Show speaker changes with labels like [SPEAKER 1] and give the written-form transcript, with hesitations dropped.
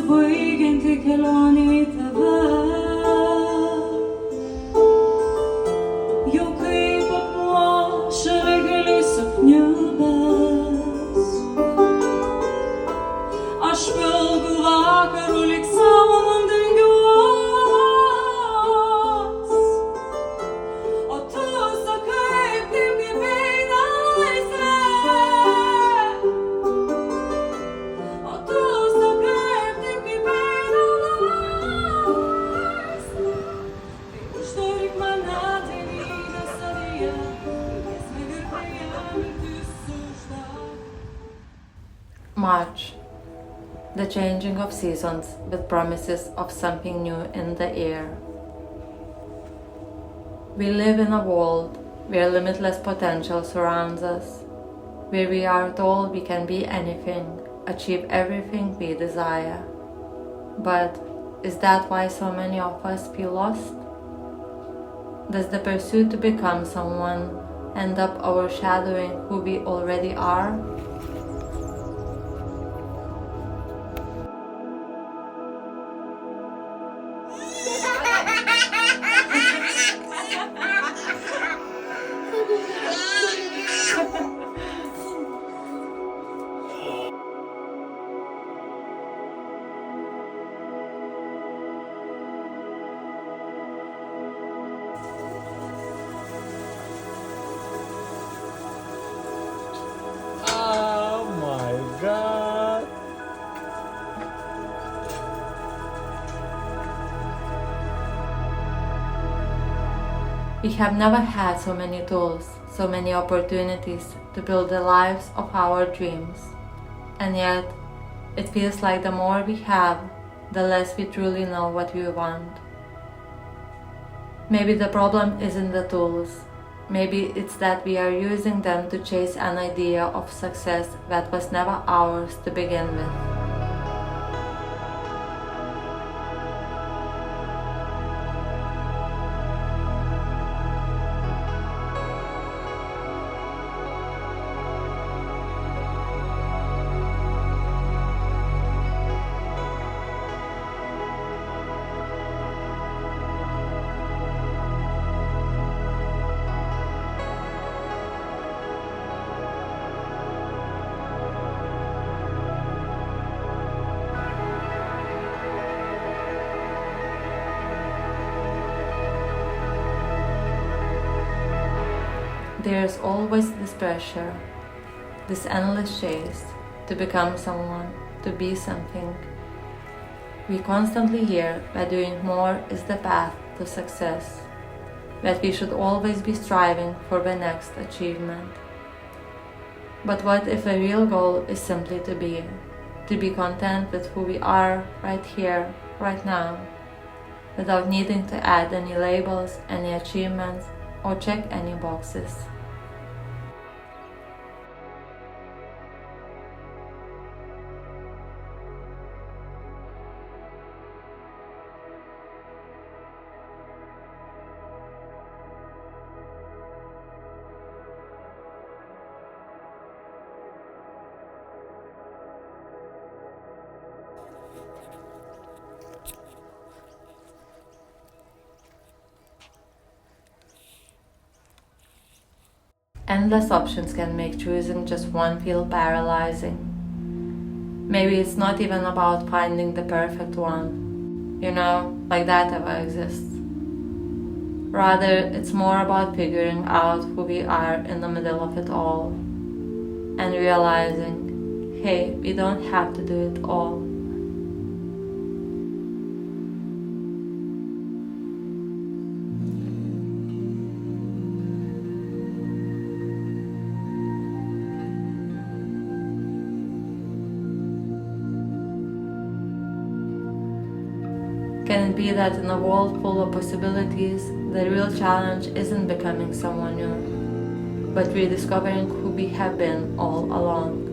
[SPEAKER 1] baigianti kelionė į tave. Jau kaip papuošia regaliais apniubęs. Aš pilgu vakarų lyg saulėn dengiuos. O tu sakai, taip kaip eina laisvė. O tu sakai, taip kaip eina laisvė. Tai uždaryk mane tėvynės savyje, giesmė virpėje mirtis uždaro.
[SPEAKER 2] March. The changing of seasons with promises of something new in the air. We live in a world where limitless potential surrounds us, where we are told we can be anything, achieve everything we desire. But is that why so many of us feel lost? Does the pursuit to become someone end up overshadowing who we already are?
[SPEAKER 3] Oh my god.
[SPEAKER 2] We have never had so many tools, so many opportunities to build the lives of our dreams. And yet, it feels like the more we have, the less we truly know what we want. Maybe the problem isn't the tools. Maybe it's that we are using them to chase an idea of success that was never ours to begin with. There's always this pressure, this endless chase to become someone, to be something. We constantly hear that doing more is the path to success, that we should always be striving for the next achievement. But what if the real goal is simply to be content with who we are right here, right now, without needing to add any labels, any achievements, or check any boxes? Endless options can make choosing just one feel paralyzing. Maybe it's not even about finding the perfect one, like that ever exists. Rather, it's more about figuring out who we are in the middle of it all and realizing, hey, we don't have to do it all. Can it be that in a world full of possibilities, the real challenge isn't becoming someone new, but rediscovering who we have been all along?